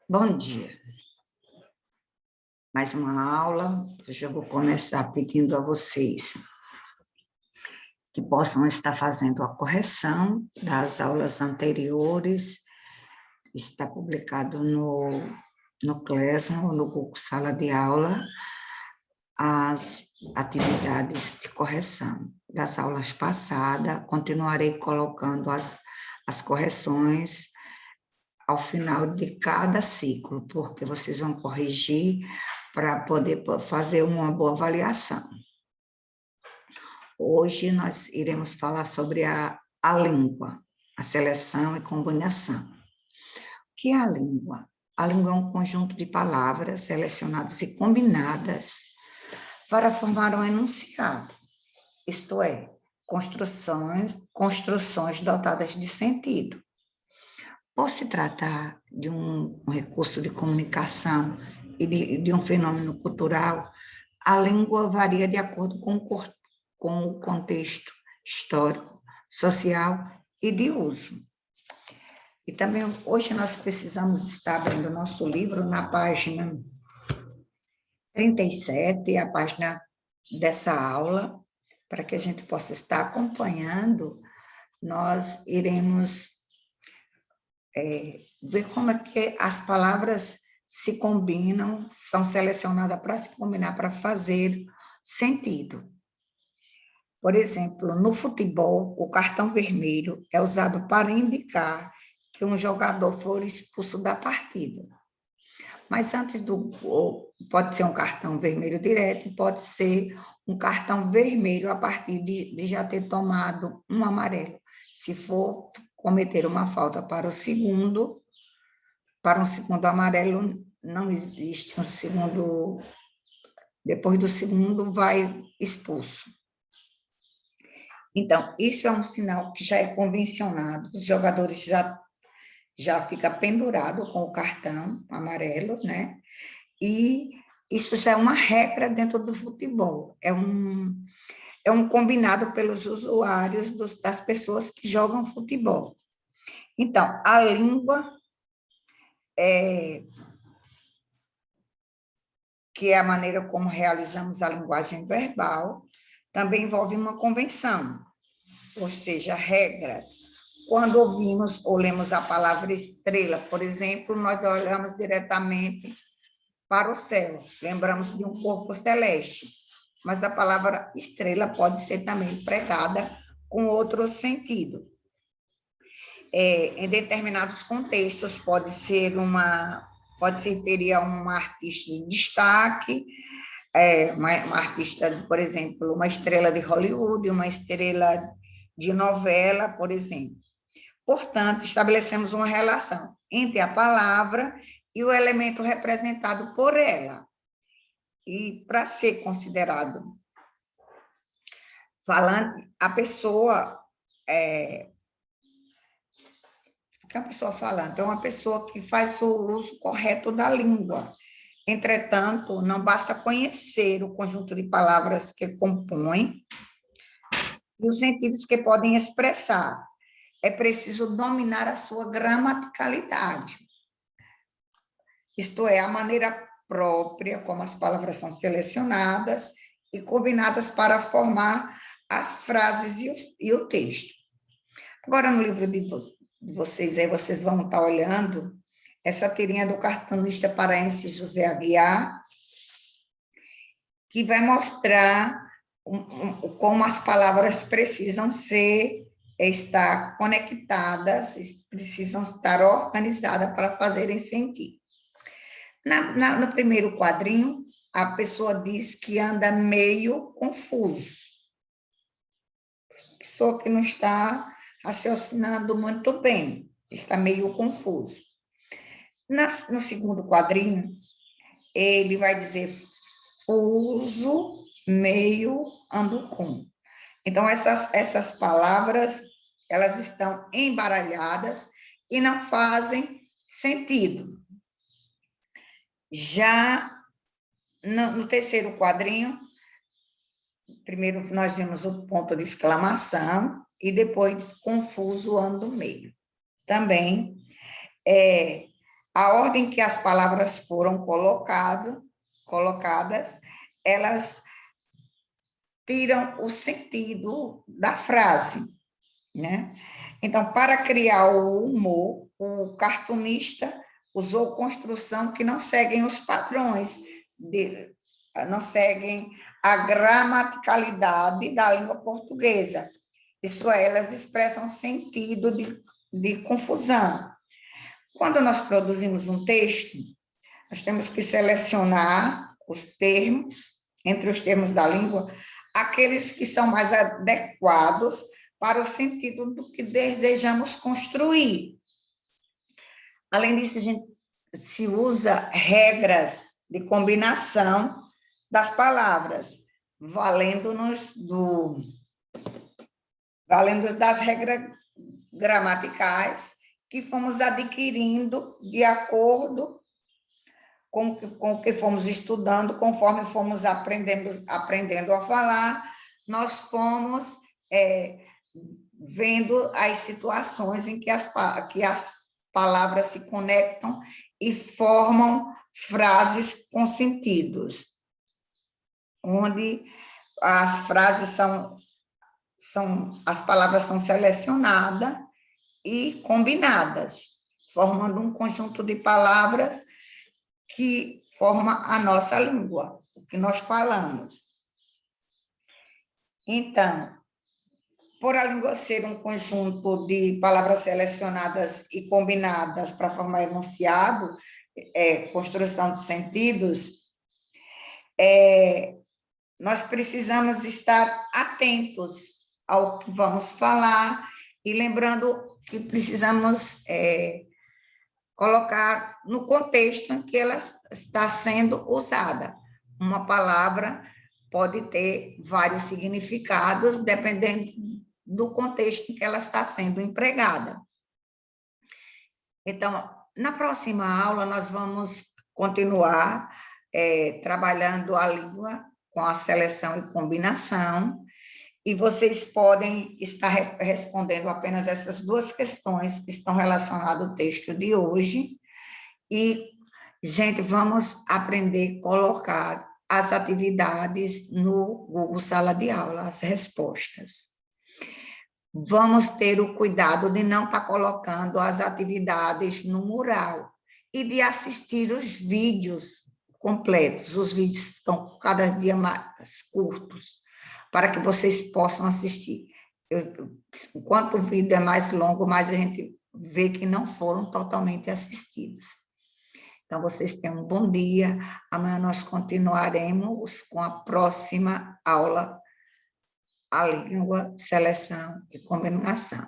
Bom dia. Mais uma aula. Hoje eu vou começar pedindo a vocês que possam estar fazendo a correção das aulas anteriores. Está publicado no Classroom, no Google Sala de Aula, as atividades de correção das aulas passadas. Continuarei colocando as correções ao final de cada ciclo, porque vocês vão corrigir para poder fazer uma boa avaliação. Hoje nós iremos falar sobre a língua, a seleção e combinação. O que é a língua? A língua é um conjunto de palavras selecionadas e combinadas para formar um enunciado, isto é, construções dotadas de sentido. Por se tratar de um recurso de comunicação e de um fenômeno cultural, a língua varia de acordo com o contexto histórico, social e de uso. E também, hoje, nós precisamos estar abrindo nosso livro na página 37, a página dessa aula, para que a gente possa estar acompanhando. Nós iremos ver como é que as palavras se combinam, são selecionadas para se combinar, para fazer sentido. Por exemplo, no futebol, o cartão vermelho é usado para indicar que um jogador foi expulso da partida. Mas antes pode ser um cartão vermelho direto, pode ser um cartão vermelho a partir de já ter tomado um amarelo. Se for cometer uma falta para um segundo amarelo, não existe um segundo, depois do segundo vai expulso. Então, isso é um sinal que já é convencionado, os jogadores já ficam pendurados com o cartão amarelo, né? E isso já é uma regra dentro do futebol, é um combinado pelos usuários, das pessoas que jogam futebol. Então, a língua, que é a maneira como realizamos a linguagem verbal, também envolve uma convenção, ou seja, regras. Quando ouvimos ou lemos a palavra estrela, por exemplo, nós olhamos diretamente para o céu, lembramos de um corpo celeste, mas a palavra estrela pode ser também empregada com outro sentido. Em determinados contextos, pode se referir a uma artista de destaque, uma artista, por exemplo, uma estrela de Hollywood, uma estrela de novela, por exemplo. Portanto, estabelecemos uma relação entre a palavra e o elemento representado por ela. E para ser considerado falante, a pessoa falante é uma pessoa que faz o uso correto da língua. Entretanto, não basta conhecer o conjunto de palavras que compõem e os sentidos que podem expressar. É preciso dominar a sua gramaticalidade. Isto é, a maneira própria como as palavras são selecionadas e combinadas para formar as frases e o texto. Agora, no livro de vocês, aí vocês vão estar olhando essa tirinha do cartunista paraense José Aguiar, que vai mostrar como as palavras precisam estar conectadas, precisam estar organizadas para fazerem sentido. No primeiro quadrinho, a pessoa diz que anda meio confuso. Pessoa que não está raciocinando muito bem, está meio confuso. No segundo quadrinho, ele vai dizer fuso, meio, ando com. Então, essas palavras, elas estão embaralhadas e não fazem sentido. Já no terceiro quadrinho, primeiro nós vimos o ponto de exclamação e depois confuso, ando meio. Também a ordem que as palavras foram colocadas, elas tiram o sentido da frase, né? Então, para criar o humor, o cartunista usou construção que não seguem os padrões, não seguem a gramaticalidade da língua portuguesa. Isso é, elas expressam sentido de confusão. Quando nós produzimos um texto, nós temos que selecionar os termos, entre os termos da língua, aqueles que são mais adequados para o sentido do que desejamos construir. Além disso, a gente se usa regras de combinação das palavras, valendo das regras gramaticais que fomos adquirindo de acordo com o que fomos estudando, conforme fomos aprendendo a falar, nós fomos vendo as situações em que as palavras se conectam e formam frases com sentidos, onde as frases as palavras são selecionadas e combinadas, formando um conjunto de palavras que forma a nossa língua, o que nós falamos. Então, por a língua ser um conjunto de palavras selecionadas e combinadas para formar enunciado, construção de sentidos, nós precisamos estar atentos ao que vamos falar e lembrando que precisamos colocar no contexto em que ela está sendo usada. Uma palavra pode ter vários significados, dependendo do contexto em que ela está sendo empregada. Então, na próxima aula, nós vamos continuar trabalhando a língua com a seleção e combinação, e vocês podem estar respondendo apenas essas duas questões que estão relacionadas ao texto de hoje. E, gente, vamos aprender a colocar as atividades no Google Sala de Aula, as respostas. Vamos ter o cuidado de não estar colocando as atividades no mural e de assistir os vídeos completos. Os vídeos estão cada dia mais curtos, para que vocês possam assistir. Quanto o vídeo é mais longo, mais a gente vê que não foram totalmente assistidos. Então, vocês tenham um bom dia. Amanhã nós continuaremos com a próxima aula, a língua, seleção e combinação.